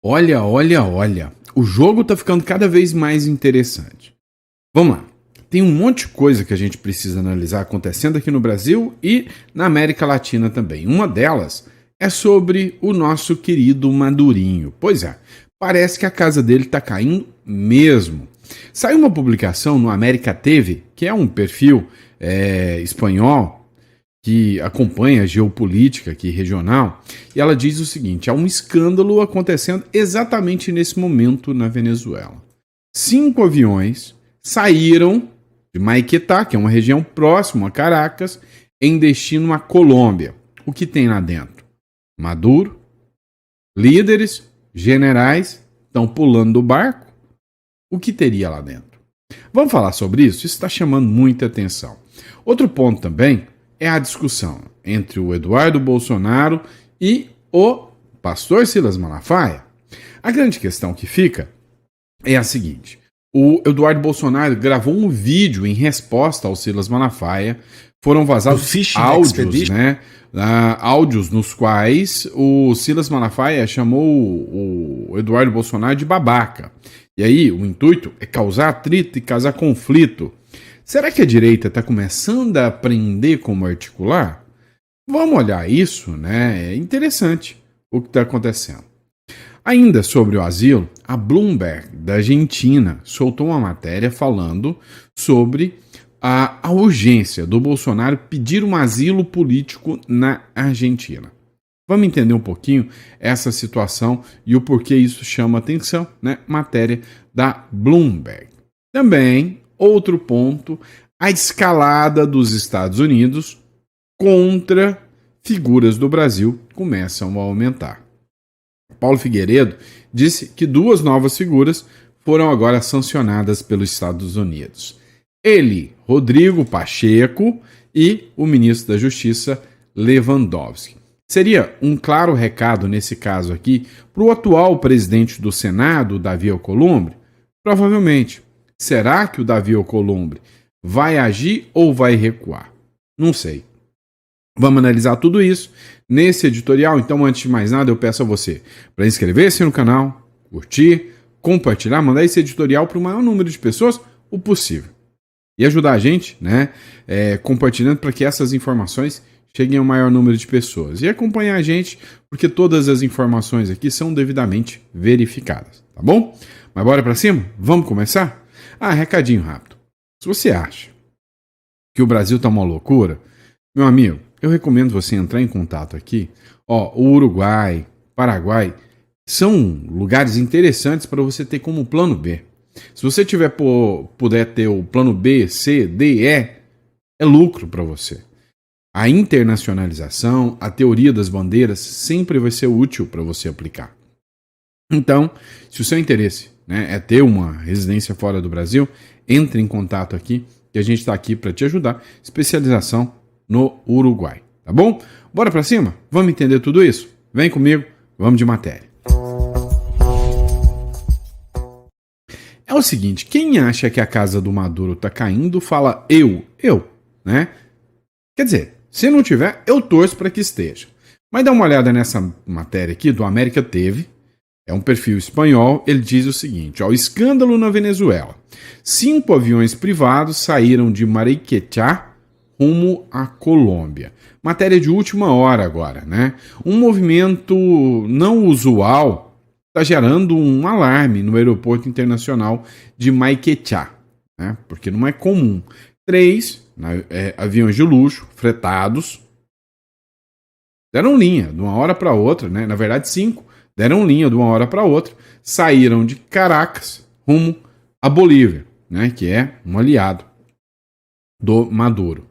Olha. O jogo tá ficando cada vez mais interessante. Vamos lá. Tem um monte de coisa que a gente precisa analisar acontecendo aqui no Brasil e na América Latina também. Uma delas é sobre o nosso querido Madurinho. Pois é, parece que a casa dele tá caindo mesmo. Saiu uma publicação no América TV, que é um perfil espanhol que acompanha a geopolítica aqui regional, e ela diz o seguinte: há um escândalo acontecendo exatamente nesse momento na Venezuela. 5 aviões saíram de Maiquetá, que é uma região próxima a Caracas, em destino à Colômbia. O que tem lá dentro? Maduro, líderes, generais, estão pulando do barco. O que teria lá dentro? Vamos falar sobre isso? Isso está chamando muita atenção. Outro ponto também é a discussão entre o Eduardo Bolsonaro e o pastor Silas Malafaia. A grande questão que fica é a seguinte: o Eduardo Bolsonaro gravou um vídeo em resposta ao Silas Malafaia. Foram vazados áudios, né? Áudios nos quais o Silas Malafaia chamou o Eduardo Bolsonaro de babaca. E aí, o intuito é causar atrito e causar conflito. Será que a direita está começando a aprender como articular? Vamos olhar isso, né? É interessante o que está acontecendo. Ainda sobre o asilo, a Bloomberg, da Argentina, soltou uma matéria falando sobre a urgência do Bolsonaro pedir um asilo político na Argentina. Vamos entender um pouquinho essa situação e o porquê isso chama atenção, né? Matéria da Bloomberg. Também, outro ponto, a escalada dos Estados Unidos contra figuras do Brasil começam a aumentar. Paulo Figueiredo disse que 2 novas figuras foram agora sancionadas pelos Estados Unidos. Ele, Rodrigo Pacheco, e o ministro da Justiça, Lewandowski. Seria um claro recado nesse caso aqui para o atual presidente do Senado, Davi Alcolumbre? Provavelmente. Será que o Davi Alcolumbre vai agir ou vai recuar? Não sei. Vamos analisar tudo isso nesse editorial. Então, antes de mais nada, eu peço a você para inscrever-se no canal, curtir, compartilhar, mandar esse editorial para o maior número de pessoas o possível. E ajudar a gente, né, compartilhando para que essas informações cheguem ao maior número de pessoas. E acompanhar a gente, porque todas as informações aqui são devidamente verificadas, tá bom? Mas bora para cima? Vamos começar? Recadinho rápido. Se você acha que o Brasil tá uma loucura, meu amigo, eu recomendo você entrar em contato aqui. O Uruguai, Paraguai, são lugares interessantes para você ter como plano B. Se você puder ter o plano B, C, D, E, é lucro para você. A internacionalização, a teoria das bandeiras sempre vai ser útil para você aplicar. Então, se o seu interesse, né, é ter uma residência fora do Brasil, entre em contato aqui, que a gente está aqui para te ajudar. Especialização no Uruguai, tá bom? Bora para cima? Vamos entender tudo isso? Vem comigo, vamos de matéria. É o seguinte, quem acha que a casa do Maduro tá caindo, fala eu, né? Quer dizer, se não tiver, eu torço para que esteja. Mas dá uma olhada nessa matéria aqui do América TV, é um perfil espanhol, ele diz o seguinte, escândalo na Venezuela. 5 aviões privados saíram de Mariquetá rumo à Colômbia. Matéria de última hora agora, né? Um movimento não usual está gerando um alarme no aeroporto internacional de Maiquetá, né? Porque não é comum. 3 aviões de luxo, fretados, deram linha de uma hora para outra, né? Na verdade 5 deram linha de uma hora para outra, saíram de Caracas rumo à Bolívia, né? Que é um aliado do Maduro.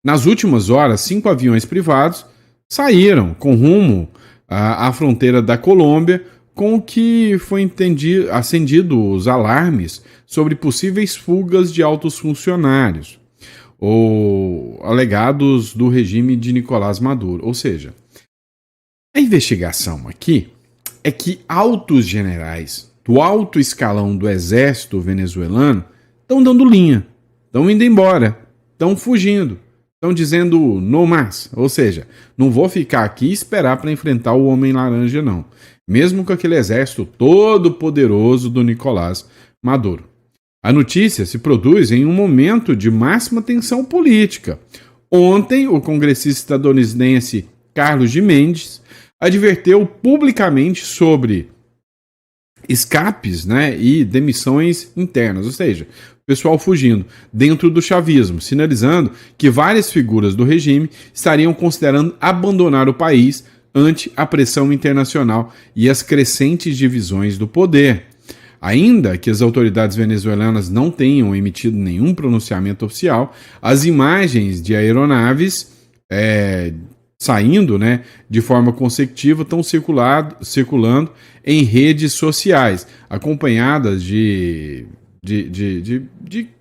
Nas últimas horas, 5 aviões privados saíram com rumo à fronteira da Colômbia, com o que foi acendido os alarmes sobre possíveis fugas de altos funcionários ou alegados do regime de Nicolás Maduro. Ou seja, a investigação aqui é que altos generais do alto escalão do exército venezuelano estão dando linha, estão indo embora, estão fugindo, estão dizendo no mas, ou seja, não vou ficar aqui e esperar para enfrentar o Homem Laranja não. mesmo com aquele exército todo poderoso do Nicolás Maduro. A notícia se produz em um momento de máxima tensão política. Ontem, o congressista estadunidense Carlos de Mendes adverteu publicamente sobre escapes, né, e demissões internas, ou seja, o pessoal fugindo dentro do chavismo, sinalizando que várias figuras do regime estariam considerando abandonar o país ante a pressão internacional e as crescentes divisões do poder. Ainda que as autoridades venezuelanas não tenham emitido nenhum pronunciamento oficial, as imagens de aeronaves saindo, né, de forma consecutiva estão circulando em redes sociais, acompanhadas de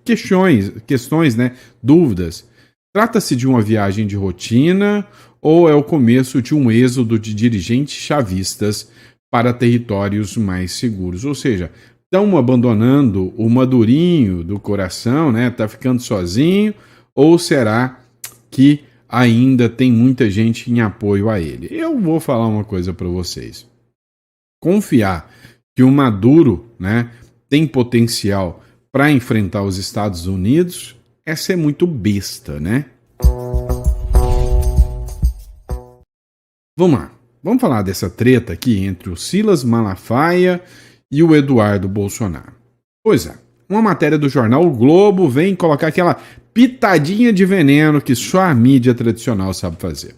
questões, né, dúvidas. Trata-se de uma viagem de rotina ou é o começo de um êxodo de dirigentes chavistas para territórios mais seguros? Ou seja, estão abandonando o Madurinho do coração, né? Tá ficando sozinho, ou será que ainda tem muita gente em apoio a ele? Eu vou falar uma coisa para vocês. Confiar que o Maduro, né, tem potencial para enfrentar os Estados Unidos é ser muito besta, né? Vamos lá. Vamos falar dessa treta aqui entre o Silas Malafaia e o Eduardo Bolsonaro. Pois é, uma matéria do jornal O Globo vem colocar aquela pitadinha de veneno que só a mídia tradicional sabe fazer.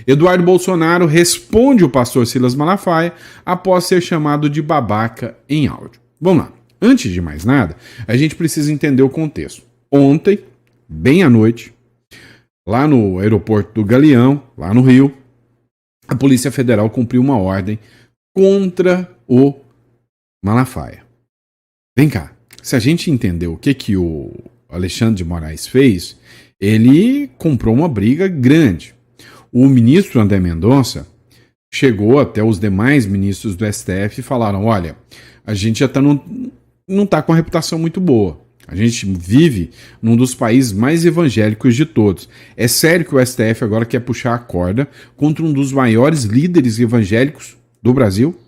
Eduardo Bolsonaro responde o pastor Silas Malafaia após ser chamado de babaca em áudio. Vamos lá. Antes de mais nada, a gente precisa entender o contexto. Ontem, bem à noite, lá no aeroporto do Galeão, lá no Rio, a Polícia Federal cumpriu uma ordem contra o Malafaia. Vem cá, se a gente entender o que o Alexandre de Moraes fez, ele comprou uma briga grande. O ministro André Mendonça chegou até os demais ministros do STF e falaram: olha, a gente já não está com uma reputação muito boa. A gente vive num dos países mais evangélicos de todos. É sério que o STF agora quer puxar a corda contra um dos maiores líderes evangélicos do Brasil?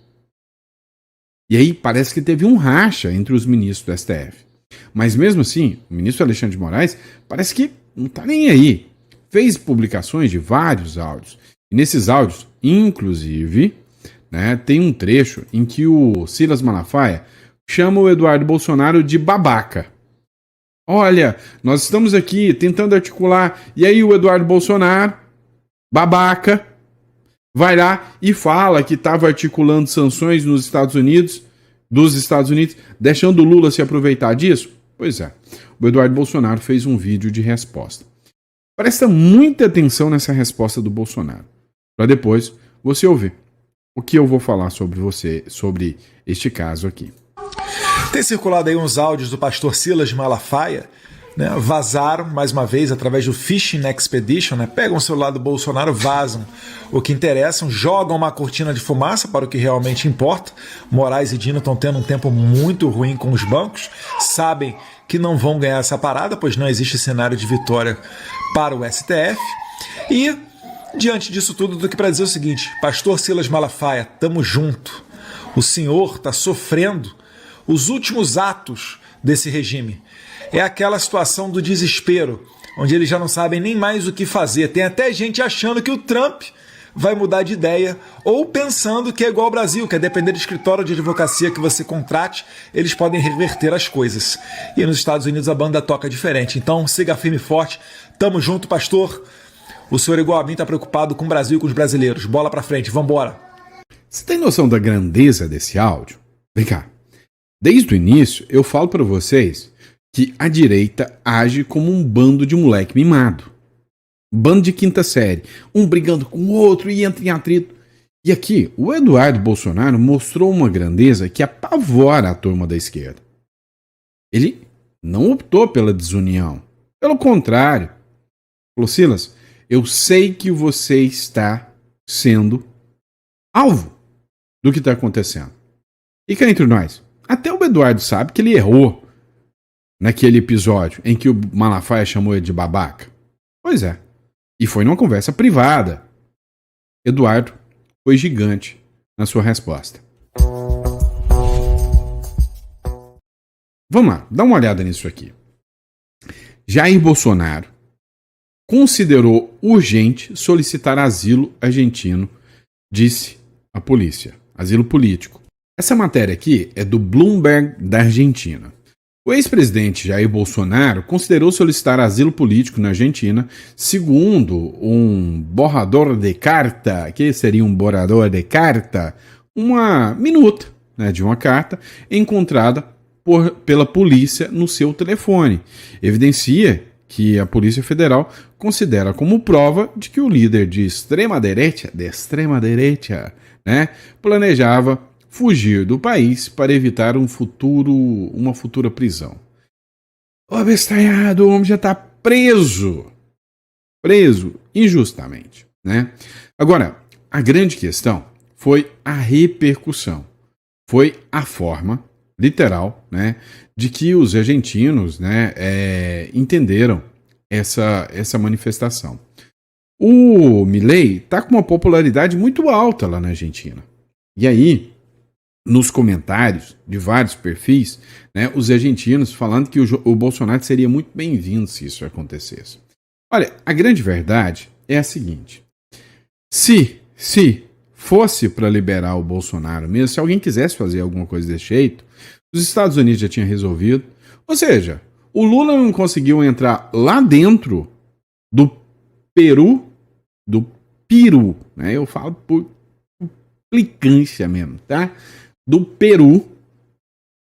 E aí parece que teve um racha entre os ministros do STF. Mas mesmo assim, o ministro Alexandre de Moraes parece que não está nem aí. Fez publicações de vários áudios. E nesses áudios, inclusive, né, tem um trecho em que o Silas Malafaia chama o Eduardo Bolsonaro de babaca. Olha, nós estamos aqui tentando articular, e aí o Eduardo Bolsonaro, babaca, vai lá e fala que estava articulando sanções dos Estados Unidos, deixando o Lula se aproveitar disso? Pois é, o Eduardo Bolsonaro fez um vídeo de resposta. Presta muita atenção nessa resposta do Bolsonaro, para depois você ouvir o que eu vou falar sobre este caso aqui. Tem circulado aí uns áudios do pastor Silas Malafaia, né? Vazaram, mais uma vez, através do Fishing Expedition, né? Pegam o celular do Bolsonaro, vazam o que interessam, jogam uma cortina de fumaça para o que realmente importa. Moraes e Dino estão tendo um tempo muito ruim com os bancos, sabem que não vão ganhar essa parada, pois não existe cenário de vitória para o STF. E, diante disso tudo, do que para dizer o seguinte: pastor Silas Malafaia, tamo junto. O senhor está sofrendo os últimos atos desse regime. É aquela situação do desespero, onde eles já não sabem nem mais o que fazer. Tem até gente achando que o Trump vai mudar de ideia, ou pensando que é igual ao Brasil, que é depender do escritório de advocacia que você contrate, eles podem reverter as coisas. E nos Estados Unidos a banda toca diferente. Então siga firme e forte. Tamo junto, pastor. O senhor, igual a mim, está preocupado com o Brasil e com os brasileiros. Bola pra frente, vambora. Você tem noção da grandeza desse áudio? Vem cá. Desde o início, eu falo para vocês que a direita age como um bando de moleque mimado. Bando de quinta série. Um brigando com o outro e entra em atrito. E aqui, o Eduardo Bolsonaro mostrou uma grandeza que apavora a turma da esquerda. Ele não optou pela desunião. Pelo contrário. Falou: Silas, eu sei que você está sendo alvo do que está acontecendo. E cá entre nós, até o Eduardo sabe que ele errou naquele episódio em que o Malafaia chamou ele de babaca. Pois é. E foi numa conversa privada. Eduardo foi gigante na sua resposta. vamos lá, dá uma olhada nisso aqui. Jair Bolsonaro considerou urgente solicitar asilo argentino, disse a polícia. Asilo político. Essa matéria aqui é do Bloomberg da Argentina. O ex-presidente Jair Bolsonaro considerou solicitar asilo político na Argentina, segundo um borrador de carta, que seria um borrador de carta, uma minuta, né, de uma carta encontrada pela polícia no seu telefone. Evidencia que a Polícia Federal considera como prova de que o líder de extrema-direita, né, planejava fugir do país para evitar uma futura prisão. O abestalhado, o homem já está preso injustamente, né? Agora, a grande questão foi a repercussão, foi a forma literal, né, de que os argentinos, né, entenderam essa manifestação. O Milei está com uma popularidade muito alta lá na Argentina. E aí, nos comentários de vários perfis, né, os argentinos falando que o Bolsonaro seria muito bem-vindo se isso acontecesse. Olha, a grande verdade é a seguinte: se fosse para liberar o Bolsonaro mesmo, se alguém quisesse fazer alguma coisa desse jeito, os Estados Unidos já tinham resolvido. Ou seja, o Lula não conseguiu entrar lá dentro do Peru, né? Eu falo por implicância mesmo, tá? Do Peru,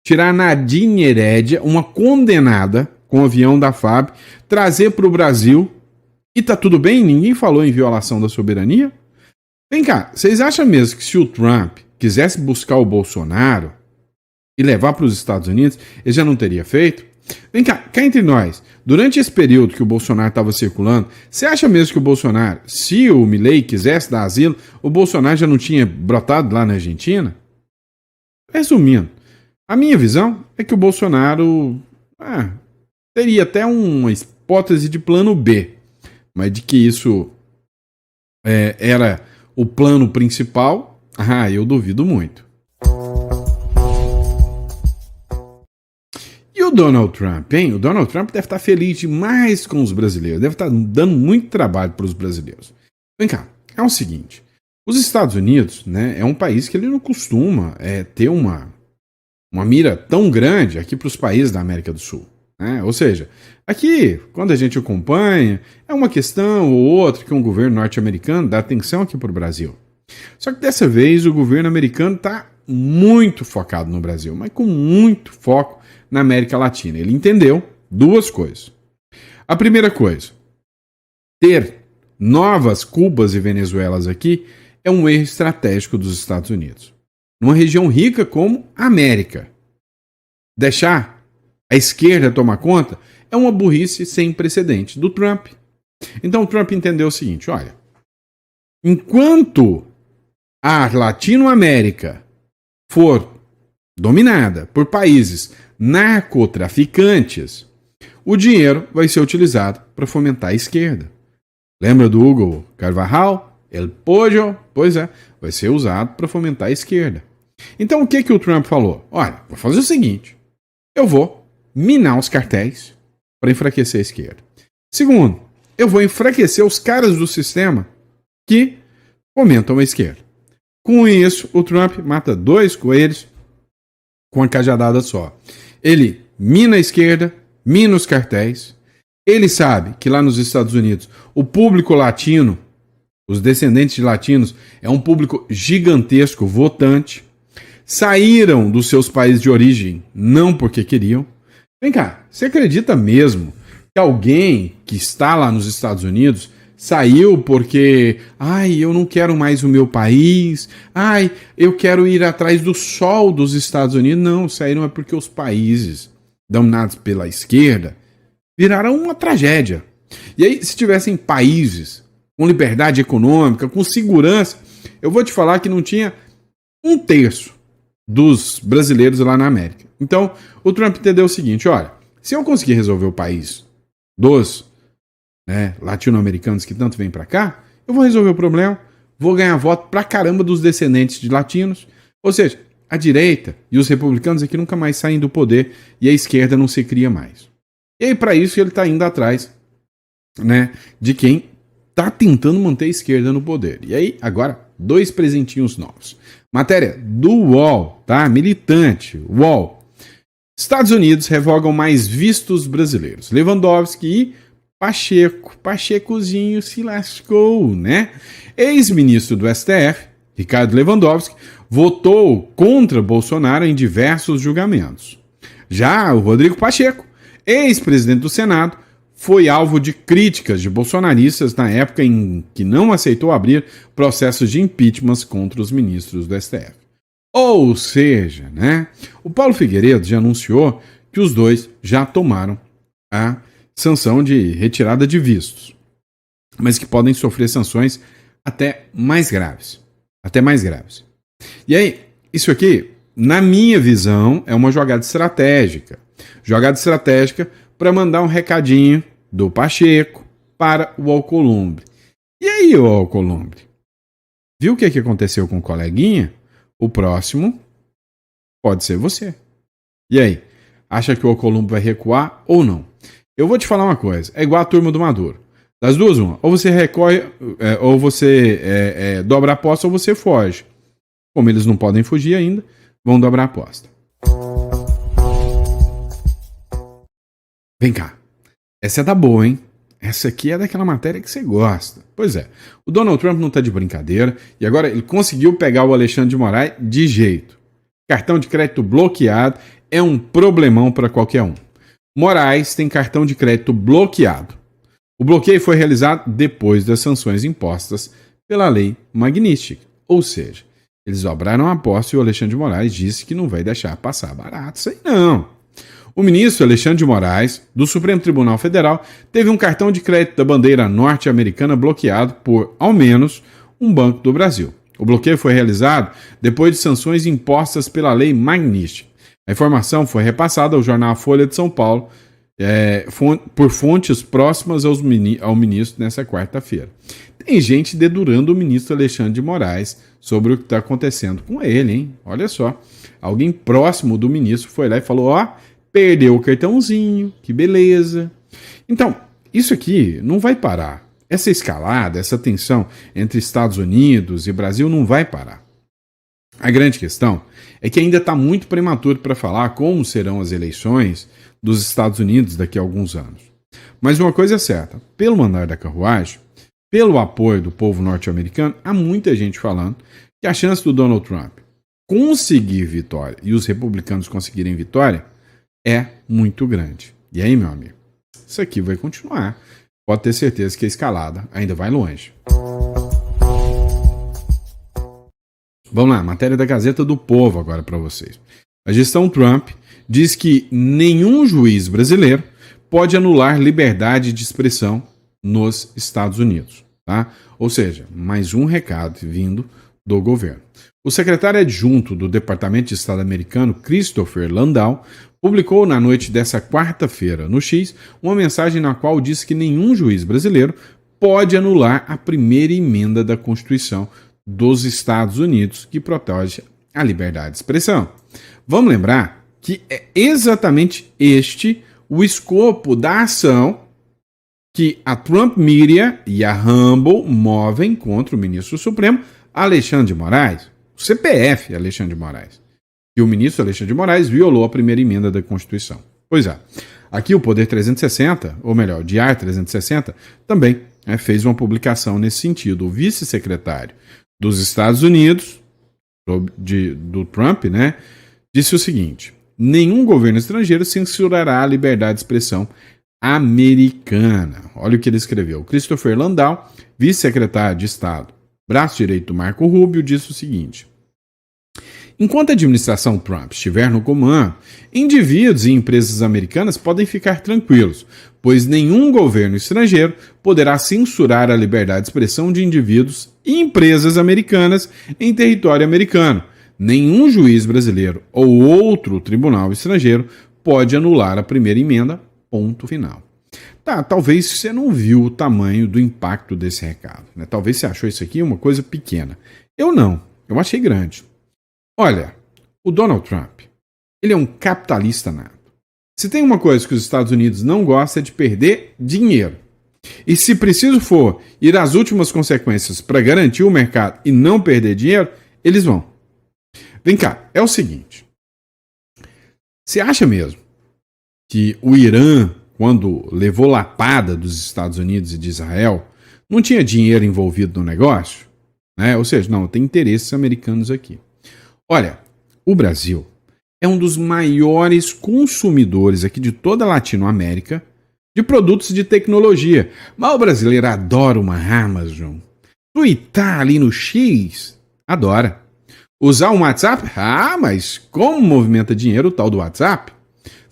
tirar Nadine Heredia, uma condenada com o avião da FAB, trazer para o Brasil e tá tudo bem? Ninguém falou em violação da soberania? Vem cá, vocês acham mesmo que se o Trump quisesse buscar o Bolsonaro e levar para os Estados Unidos, ele já não teria feito? Vem cá entre nós, durante esse período que o Bolsonaro estava circulando, você acha mesmo que o Bolsonaro, se o Milei quisesse dar asilo, o Bolsonaro já não tinha brotado lá na Argentina? Resumindo, a minha visão é que o Bolsonaro teria até uma hipótese de plano B, mas de que isso era o plano principal, eu duvido muito. E o Donald Trump, hein? O Donald Trump deve estar feliz demais com os brasileiros, deve estar dando muito trabalho para os brasileiros. Vem cá, é o seguinte, os Estados Unidos, né, é um país que ele não costuma ter uma mira tão grande aqui para os países da América do Sul. Né? Ou seja, aqui, quando a gente acompanha, é uma questão ou outra que um governo norte-americano dá atenção aqui para o Brasil. Só que dessa vez o governo americano está muito focado no Brasil, mas com muito foco na América Latina. Ele entendeu duas coisas. A primeira coisa, ter novas Cubas e Venezuelas aqui é um erro estratégico dos Estados Unidos. Numa região rica como a América, deixar a esquerda tomar conta é uma burrice sem precedente do Trump. Então o Trump entendeu o seguinte, olha, enquanto a Latinoamérica for dominada por países narcotraficantes, o dinheiro vai ser utilizado para fomentar a esquerda. Lembra do Hugo Carvajal? El Pollo? Pois é, vai ser usado para fomentar a esquerda. Então o que o Trump falou? Olha, vou fazer o seguinte, eu vou minar os cartéis para enfraquecer a esquerda. Segundo, eu vou enfraquecer os caras do sistema que fomentam a esquerda. Com isso, o Trump mata dois coelhos com uma cajadada só. Ele mina a esquerda, mina os cartéis. Ele sabe que lá nos Estados Unidos o público latino, os descendentes de latinos, é um público gigantesco, votante. Saíram dos seus países de origem não porque queriam. Vem cá, você acredita mesmo que alguém que está lá nos Estados Unidos saiu porque, eu não quero mais o meu país, eu quero ir atrás do sol dos Estados Unidos? Não, saíram é porque os países dominados pela esquerda viraram uma tragédia. E aí, se tivessem países com liberdade econômica, com segurança, eu vou te falar que não tinha 1/3 dos brasileiros lá na América. Então, o Trump entendeu o seguinte, olha, se eu conseguir resolver o país dos latino-americanos que tanto vêm para cá, eu vou resolver o problema, vou ganhar voto pra caramba dos descendentes de latinos. Ou seja, a direita e os republicanos aqui nunca mais saem do poder e a esquerda não se cria mais. E aí, para isso, ele está indo atrás, né, de quem está tentando manter a esquerda no poder. E aí, agora, 2 presentinhos novos. Matéria do UOL, tá? Militante, UOL. Estados Unidos revogam mais vistos brasileiros. Lewandowski e Pachecozinho se lascou, né? Ex-ministro do STF, Ricardo Lewandowski, votou contra Bolsonaro em diversos julgamentos. Já o Rodrigo Pacheco, ex-presidente do Senado, foi alvo de críticas de bolsonaristas na época em que não aceitou abrir processos de impeachment contra os ministros do STF. Ou seja, né, o Paulo Figueiredo já anunciou que os dois já tomaram a sanção de retirada de vistos, mas que podem sofrer sanções até mais graves. Até mais graves. E aí, isso aqui, na minha visão, é uma jogada estratégica. Jogada estratégica para mandar um recadinho do Pacheco para o Alcolumbre. E aí, o Alcolumbre? Viu o que aconteceu com o coleguinha? O próximo pode ser você. E aí? Acha que o Alcolumbre vai recuar ou não? Eu vou te falar uma coisa. É igual a turma do Maduro. Das duas, uma. Ou você recorre, ou você dobra a aposta, ou você foge. Como eles não podem fugir ainda, vão dobrar a aposta. Vem cá. Essa é da boa, hein? Essa aqui é daquela matéria que você gosta. Pois é. O Donald Trump não tá de brincadeira e agora ele conseguiu pegar o Alexandre de Moraes de jeito. Cartão de crédito bloqueado é um problemão para qualquer um. Moraes tem cartão de crédito bloqueado. O bloqueio foi realizado depois das sanções impostas pela lei Magnitsky. Ou seja, eles dobraram a aposta e o Alexandre de Moraes disse que não vai deixar passar barato. Isso aí não. O ministro Alexandre de Moraes, do Supremo Tribunal Federal, teve um cartão de crédito da bandeira norte-americana bloqueado por, ao menos, um banco do Brasil. O bloqueio foi realizado depois de sanções impostas pela lei Magnitsky. A informação foi repassada ao jornal Folha de São Paulo por fontes próximas ao ministro nessa quarta-feira. Tem gente dedurando o ministro Alexandre de Moraes sobre o que está acontecendo com ele, hein? Olha só. Alguém próximo do ministro foi lá e falou, perdeu o cartãozinho, que beleza. Então, isso aqui não vai parar. Essa escalada, essa tensão entre Estados Unidos e Brasil não vai parar. A grande questão é que ainda está muito prematuro para falar como serão as eleições dos Estados Unidos daqui a alguns anos. Mas uma coisa é certa, pelo andar da carruagem, pelo apoio do povo norte-americano, há muita gente falando que a chance do Donald Trump conseguir vitória e os republicanos conseguirem vitória é muito grande. E aí, meu amigo, isso aqui vai continuar. Pode ter certeza que a escalada ainda vai longe. Vamos lá, matéria da Gazeta do Povo agora para vocês. A gestão Trump diz que nenhum juiz brasileiro pode anular liberdade de expressão nos Estados Unidos. Tá? Ou seja, mais um recado vindo do governo. O secretário adjunto do Departamento de Estado americano, Christopher Landau, publicou na noite dessa quarta-feira no X uma mensagem na qual disse que nenhum juiz brasileiro pode anular a primeira emenda da Constituição dos Estados Unidos que protege a liberdade de expressão. Vamos lembrar que é exatamente este o escopo da ação que a Trump Media e a Rumble movem contra o ministro Supremo Alexandre de Moraes, o CPF Alexandre de Moraes. E o ministro Alexandre de Moraes violou a primeira emenda da Constituição. Pois é, aqui o Poder 360, ou melhor, o Diário 360, também fez uma publicação nesse sentido. O vice-secretário dos Estados Unidos, do Trump, disse o seguinte: nenhum governo estrangeiro censurará a liberdade de expressão americana. Olha o que ele escreveu. Christopher Landau, vice-secretário de Estado, braço direito do Marco Rubio, disse o seguinte: enquanto a administração Trump estiver no comando, indivíduos e empresas americanas podem ficar tranquilos, pois nenhum governo estrangeiro poderá censurar a liberdade de expressão de indivíduos e empresas americanas em território americano. Nenhum juiz brasileiro ou outro tribunal estrangeiro pode anular a primeira emenda, ponto final. Tá, talvez você não viu o tamanho do impacto desse recado. Talvez você achou isso aqui uma coisa pequena. Eu não, eu achei grande. Olha, O Donald Trump, ele é um capitalista nato. Se tem uma coisa que os Estados Unidos não gostam é de perder dinheiro. E se preciso for ir às últimas consequências para garantir o mercado e não perder dinheiro, eles vão. Vem cá, é o seguinte. Você acha mesmo que o Irã, quando levou lapada dos Estados Unidos e de Israel, não tinha dinheiro envolvido no negócio? Ou seja, não, tem interesses americanos aqui. Olha, o Brasil é um dos maiores consumidores aqui de toda a Latinoamérica de produtos de tecnologia. Mas o brasileiro adora uma Amazon. Tuitar ali no X, adora. Usar um WhatsApp? Mas como movimenta dinheiro o tal do WhatsApp?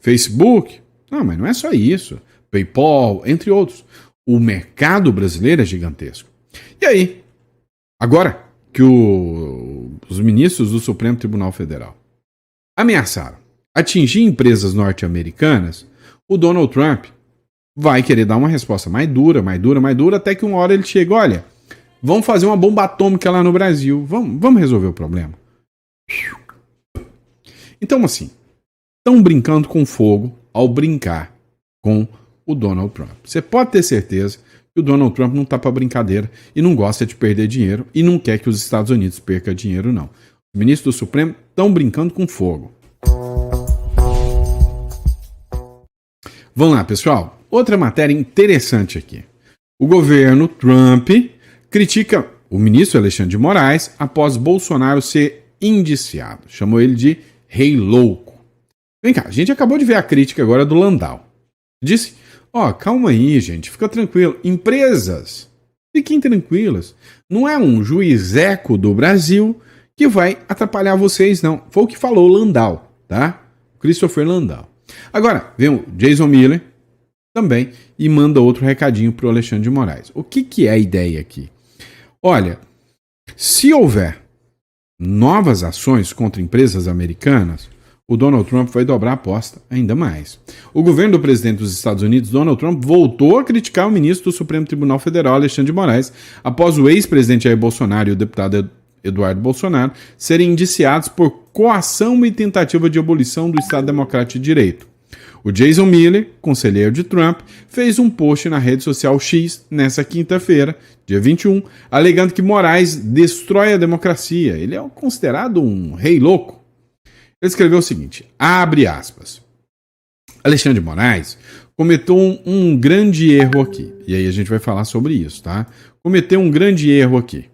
Facebook? Não, mas não é só isso. PayPal, entre outros. O mercado brasileiro é gigantesco. E aí? Agora que os ministros do Supremo Tribunal Federal ameaçaram atingir empresas norte-americanas, o Donald Trump vai querer dar uma resposta mais dura, até que uma hora ele chega, olha, vamos fazer uma bomba atômica lá no Brasil, vamos resolver o problema. Então, assim, estão brincando com fogo ao brincar com o Donald Trump. Você pode ter certeza que o Donald Trump não está para brincadeira e não gosta de perder dinheiro e não quer que os Estados Unidos percam dinheiro, não. Os ministros do Supremo estão brincando com fogo. Vamos lá, pessoal. Outra matéria interessante aqui. O governo Trump critica o ministro Alexandre de Moraes após Bolsonaro ser indiciado. Chamou ele de rei louco. Vem cá, a gente acabou de ver a crítica agora do Landau. Disse, calma aí, gente, fica tranquilo. Empresas, fiquem tranquilas. Não é um juizeco do Brasil que vai atrapalhar vocês, não. Foi o que falou o Landau, tá? Christopher Landau. Agora, vem o Jason Miller também e manda outro recadinho para o Alexandre de Moraes. O que é a ideia aqui? Olha, se houver novas ações contra empresas americanas, o Donald Trump vai dobrar a aposta ainda mais. O governo do presidente dos Estados Unidos, Donald Trump, voltou a criticar o ministro do Supremo Tribunal Federal, Alexandre de Moraes, após o ex-presidente Jair Bolsonaro e o deputado Eduardo Bolsonaro serem indiciados por coação e tentativa de abolição do Estado Democrático de Direito. O Jason Miller, conselheiro de Trump, fez um post na rede social X nessa quinta-feira, dia 21, alegando que Moraes destrói a democracia. Ele é considerado um rei louco. Ele escreveu o seguinte, abre aspas, Alexandre de Moraes cometeu um grande erro aqui. E aí a gente vai falar sobre isso, tá? Cometeu um grande erro aqui.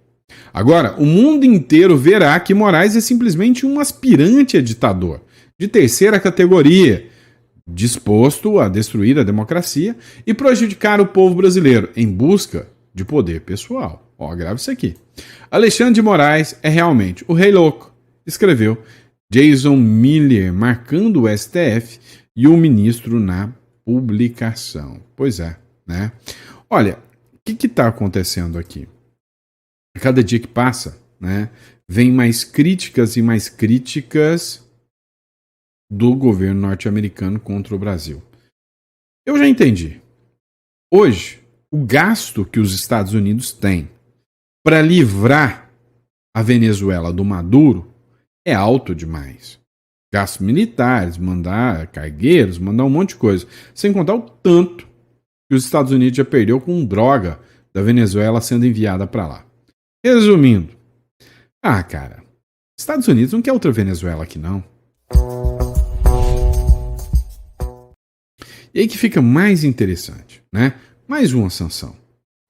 Agora, o mundo inteiro verá que Moraes é simplesmente um aspirante a ditador, de terceira categoria, disposto a destruir a democracia e prejudicar o povo brasileiro em busca de poder pessoal. Grave isso aqui. Alexandre de Moraes é realmente o rei louco, escreveu Jason Miller, marcando o STF e o ministro na publicação. Pois é, né? Olha, o que está acontecendo aqui? A cada dia que passa, né, vem mais críticas e mais críticas do governo norte-americano contra o Brasil. Eu já entendi. Hoje, o gasto que os Estados Unidos têm para livrar a Venezuela do Maduro é alto demais. Gastos militares, mandar cargueiros, mandar um monte de coisa. Sem contar o tanto que os Estados Unidos já perdeu com droga da Venezuela sendo enviada para lá. Resumindo, cara, Estados Unidos não quer outra Venezuela aqui não. E aí que fica mais interessante, né? Mais uma sanção.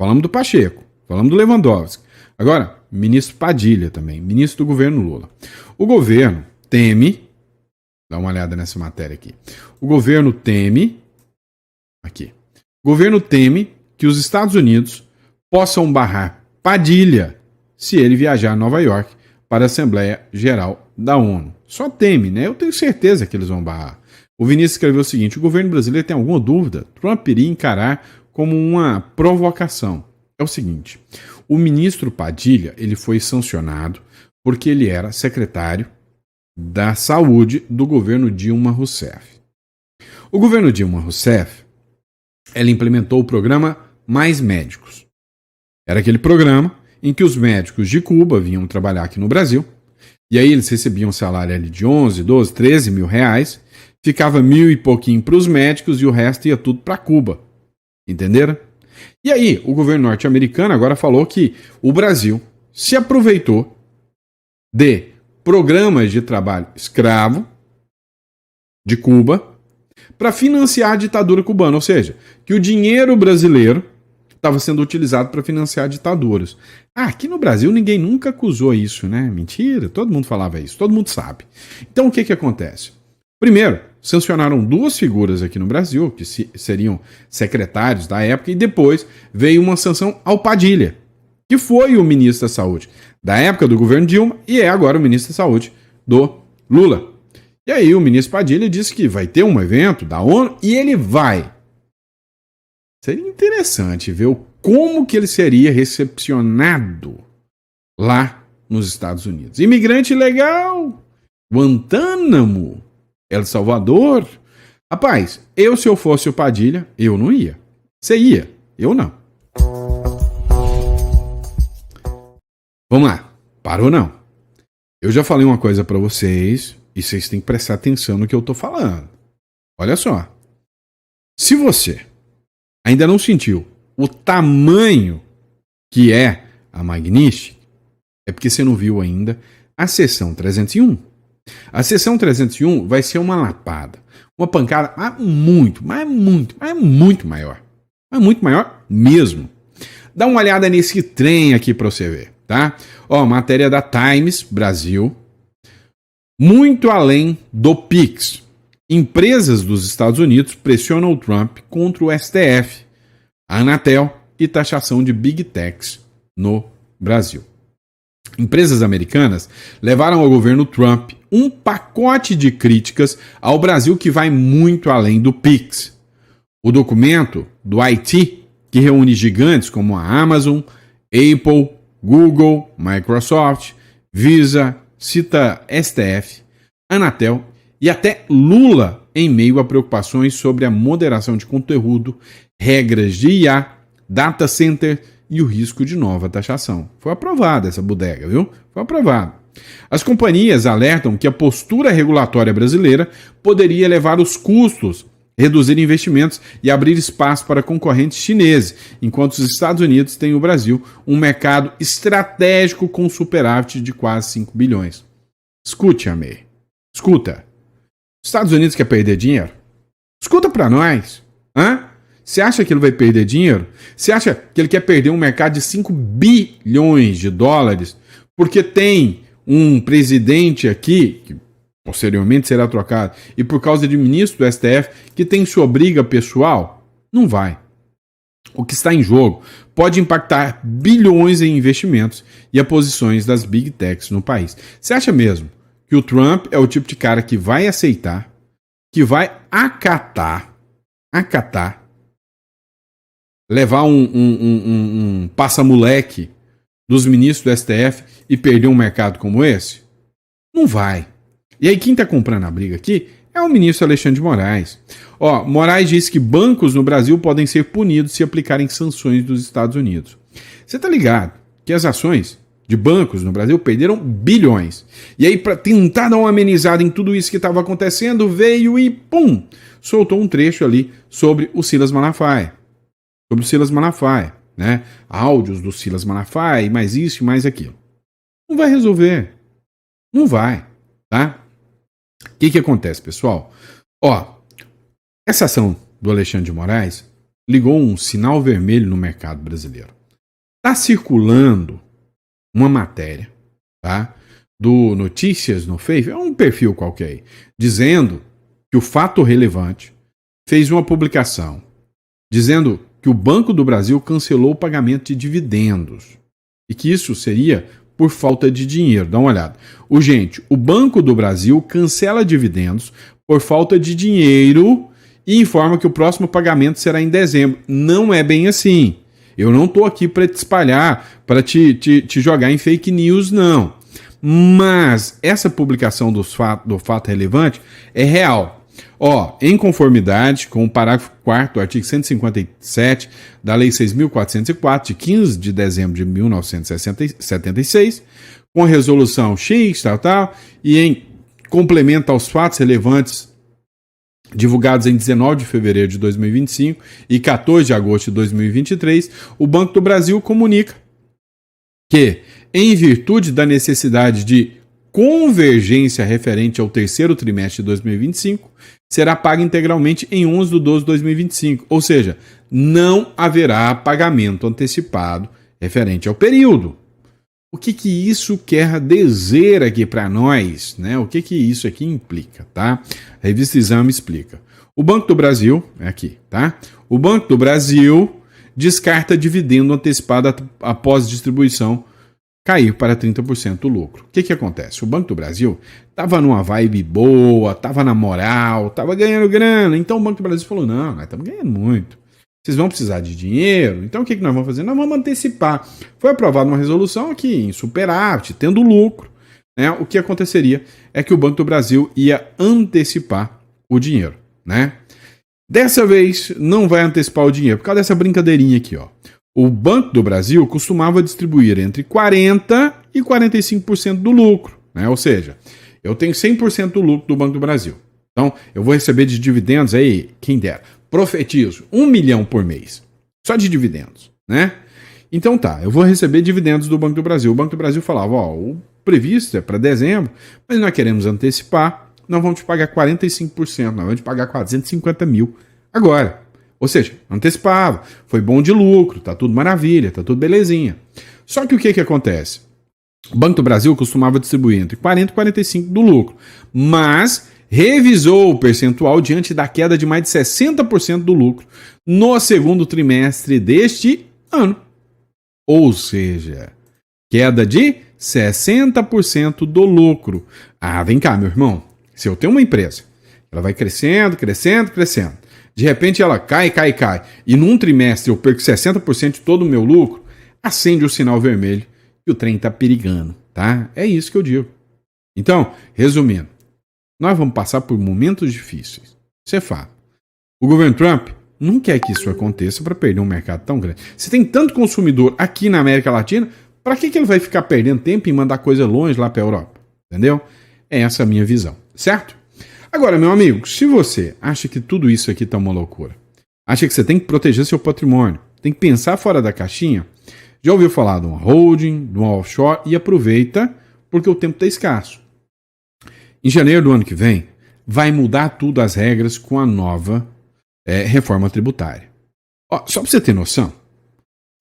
Falamos do Pacheco, falamos do Lewandowski. Agora, ministro Padilha também, ministro do governo Lula. O governo teme, dá uma olhada nessa matéria aqui. O governo teme que os Estados Unidos possam barrar Padilha se ele viajar a Nova York para a Assembleia Geral da ONU. Só teme, né? Eu tenho certeza que eles vão barrar. O Vinícius escreveu o seguinte, o governo brasileiro tem alguma dúvida? Trump iria encarar como uma provocação. É o seguinte, o ministro Padilha, ele foi sancionado porque ele era secretário da Saúde do governo Dilma Rousseff. O governo Dilma Rousseff, ela implementou o programa Mais Médicos. Era aquele programa em que os médicos de Cuba vinham trabalhar aqui no Brasil E aí eles recebiam um salário ali de 11, 12, 13 mil reais, ficava 1.000 e pouquinho para os médicos e o resto ia tudo para Cuba. Entenderam? E aí o governo norte-americano agora falou que o Brasil se aproveitou de programas de trabalho escravo de Cuba para financiar a ditadura cubana, ou seja, que o dinheiro brasileiro estava sendo utilizado para financiar ditaduras. Aqui no Brasil ninguém nunca acusou isso, né? Mentira, todo mundo falava isso, todo mundo sabe. Então o que acontece? Primeiro, sancionaram duas figuras aqui no Brasil, que seriam secretários da época, e depois veio uma sanção ao Padilha, que foi o ministro da Saúde da época do governo Dilma e é agora o ministro da Saúde do Lula. E aí o ministro Padilha disse que vai ter um evento da ONU e ele vai. Seria interessante ver como que ele seria recepcionado lá nos Estados Unidos. Imigrante legal, Guantánamo, El Salvador. Rapaz, se eu fosse o Padilha, eu não ia. Você ia, eu não. Vamos lá, parou não. Eu já falei uma coisa pra vocês e vocês têm que prestar atenção no que eu tô falando. Olha só. Se você ainda não sentiu o tamanho que é a Magnífica, é porque você não viu ainda a sessão 301. A sessão 301 vai ser uma lapada, uma pancada muito maior. Mas muito maior mesmo. Dá uma olhada nesse trem aqui para você ver, tá? Ó, matéria da Times Brasil. Muito além do Pix. Empresas dos Estados Unidos pressionam o Trump contra o STF, a Anatel e taxação de Big Techs no Brasil. Empresas americanas levaram ao governo Trump um pacote de críticas ao Brasil que vai muito além do Pix. O documento do IT, que reúne gigantes como a Amazon, Apple, Google, Microsoft, Visa, cita STF, Anatel e até Lula em meio a preocupações sobre a moderação de conteúdo, regras de IA, data center e o risco de nova taxação. Foi aprovada essa bodega, viu? Foi aprovada. As companhias alertam que a postura regulatória brasileira poderia elevar os custos, reduzir investimentos e abrir espaço para concorrentes chineses, enquanto os Estados Unidos têm o Brasil um mercado estratégico com superávit de quase 5 bilhões. Escute, Amê. Escuta. Os Estados Unidos quer perder dinheiro? Escuta para nós. Hã? Você acha que ele vai perder dinheiro? Você acha que ele quer perder um mercado de 5 bilhões de dólares porque tem um presidente aqui, que posteriormente será trocado, e por causa de ministro do STF, que tem sua briga pessoal? Não vai. O que está em jogo pode impactar bilhões em investimentos e a posições das Big Techs no país. Você acha mesmo que o Trump é o tipo de cara que vai aceitar, que vai acatar, levar um passa-moleque dos ministros do STF e perder um mercado como esse? Não vai. E aí quem está comprando a briga aqui é o ministro Alexandre de Moraes. Ó, Moraes disse que bancos no Brasil podem ser punidos se aplicarem sanções dos Estados Unidos. Você está ligado que as ações de bancos no Brasil perderam bilhões. E aí, para tentar dar uma amenizada em tudo isso que estava acontecendo, veio e, pum, soltou um trecho ali sobre o Silas Malafaia. Sobre o Silas Malafaia, né? Áudios do Silas Malafaia, mais isso e mais aquilo. Não vai resolver. Não vai, tá? O que acontece, pessoal? Ó, essa ação do Alexandre de Moraes ligou um sinal vermelho no mercado brasileiro. Está circulando uma matéria, tá? Do Notícias no Face, é um perfil qualquer aí, dizendo que o Fato Relevante fez uma publicação dizendo que o Banco do Brasil cancelou o pagamento de dividendos e que isso seria por falta de dinheiro. Dá uma olhada. O Banco do Brasil cancela dividendos por falta de dinheiro e informa que o próximo pagamento será em dezembro. Não é bem assim. Eu não estou aqui para te espalhar, para te jogar em fake news, não. Mas essa publicação do fato relevante é real. Ó, em conformidade com o parágrafo 4º do artigo 157 da Lei 6.404, de 15 de dezembro de 1976, com a resolução X, tal, e em complemento aos fatos relevantes divulgados em 19 de fevereiro de 2025 e 14 de agosto de 2023, o Banco do Brasil comunica que, em virtude da necessidade de convergência referente ao terceiro trimestre de 2025, será paga integralmente em 11 de 12 de 2025, ou seja, não haverá pagamento antecipado referente ao período. O que isso quer dizer aqui para nós, né? O que isso aqui implica, tá? A revista Exame explica. O Banco do Brasil, é aqui, tá? O Banco do Brasil descarta dividendo antecipado após distribuição cair para 30% do lucro. O que acontece? O Banco do Brasil estava numa vibe boa, estava na moral, estava ganhando grana, então o Banco do Brasil falou, não, nós estamos ganhando muito. Vocês vão precisar de dinheiro, então o que nós vamos fazer? Nós vamos antecipar. Foi aprovada uma resolução aqui em superávit, tendo lucro, né? O que aconteceria é que o Banco do Brasil ia antecipar o dinheiro, né? Dessa vez não vai antecipar o dinheiro, por causa dessa brincadeirinha aqui, ó. O Banco do Brasil costumava distribuir entre 40% e 45% do lucro, né? Ou seja, eu tenho 100% do lucro do Banco do Brasil. Então, eu vou receber de dividendos aí, quem dera, profetizo, 1 milhão por mês, só de dividendos, né? Então tá, eu vou receber dividendos do Banco do Brasil. O Banco do Brasil falava, ó, o previsto é para dezembro, mas nós queremos antecipar, nós vamos te pagar 45%, nós vamos te pagar 450 mil agora. Ou seja, antecipava, foi bom de lucro, tá tudo maravilha, tá tudo belezinha. Só que o que acontece? O Banco do Brasil costumava distribuir entre 40% e 45% do lucro, mas revisou o percentual diante da queda de mais de 60% do lucro no segundo trimestre deste ano. Ou seja, queda de 60% do lucro. Ah, vem cá, meu irmão. Se eu tenho uma empresa, ela vai crescendo, crescendo, crescendo. De repente ela cai. E num trimestre eu perco 60% de todo o meu lucro, acende o sinal vermelho e o trem tá perigando, tá? É isso que eu digo. Então, resumindo, nós vamos passar por momentos difíceis. Isso é fato. O governo Trump não quer que isso aconteça para perder um mercado tão grande. Se tem tanto consumidor aqui na América Latina, para que ele vai ficar perdendo tempo em mandar coisa longe lá para a Europa? Entendeu? É essa a minha visão, certo? Agora, meu amigo, se você acha que tudo isso aqui tá uma loucura, acha que você tem que proteger seu patrimônio, tem que pensar fora da caixinha, já ouviu falar de uma holding, de uma offshore, e aproveita porque o tempo está escasso. Em janeiro do ano que vem, vai mudar tudo as regras com a nova reforma tributária. Ó, só para você ter noção,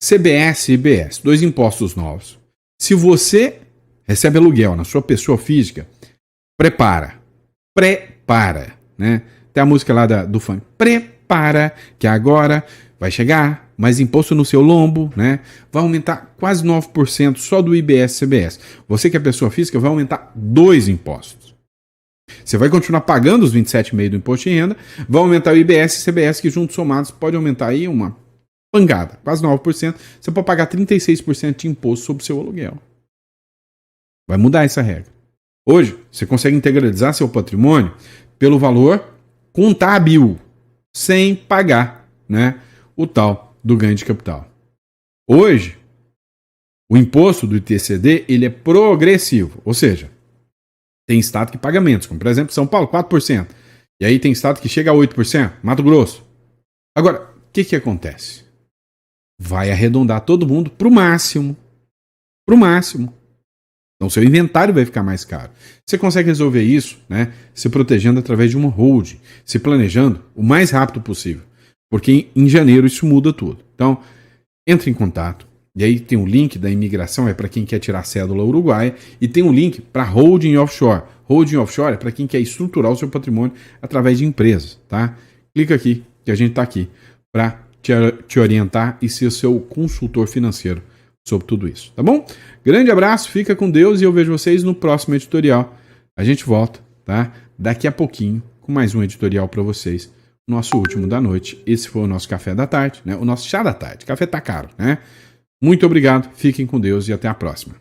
CBS e IBS, 2 impostos novos. Se você recebe aluguel na sua pessoa física, prepara, né? Tem a música lá do funk. Prepara, que agora vai chegar mais imposto no seu lombo, né? Vai aumentar quase 9% só do IBS e CBS. Você que é pessoa física vai aumentar 2 impostos. Você vai continuar pagando os 27,5% do imposto de renda, vai aumentar o IBS e CBS, que juntos somados pode aumentar aí uma pangada, quase 9%. Você pode pagar 36% de imposto sobre o seu aluguel. Vai mudar essa regra. Hoje, você consegue integralizar seu patrimônio pelo valor contábil, sem pagar, né, o tal do ganho de capital. Hoje, o imposto do ITCD ele é progressivo, ou seja, tem estado que paga menos, como por exemplo São Paulo, 4%. E aí tem estado que chega a 8%, Mato Grosso. Agora, o que acontece? Vai arredondar todo mundo para o máximo. Para o máximo. Então, seu inventário vai ficar mais caro. Você consegue resolver isso, né, se protegendo através de uma holding, se planejando o mais rápido possível. Porque em janeiro isso muda tudo. Então, entre em contato. E aí tem um link da imigração, é para quem quer tirar a cédula uruguaia. E tem um link para holding offshore. Holding offshore é para quem quer estruturar o seu patrimônio através de empresas. Tá? Clica aqui, que a gente está aqui para te orientar e ser seu consultor financeiro sobre tudo isso, tá bom? Grande abraço, fica com Deus e eu vejo vocês no próximo editorial. A gente volta, tá? Daqui a pouquinho com mais um editorial para vocês. Nosso último da noite. Esse foi o nosso café da tarde, né? O nosso chá da tarde. Café tá caro, né? Muito obrigado, fiquem com Deus e até a próxima.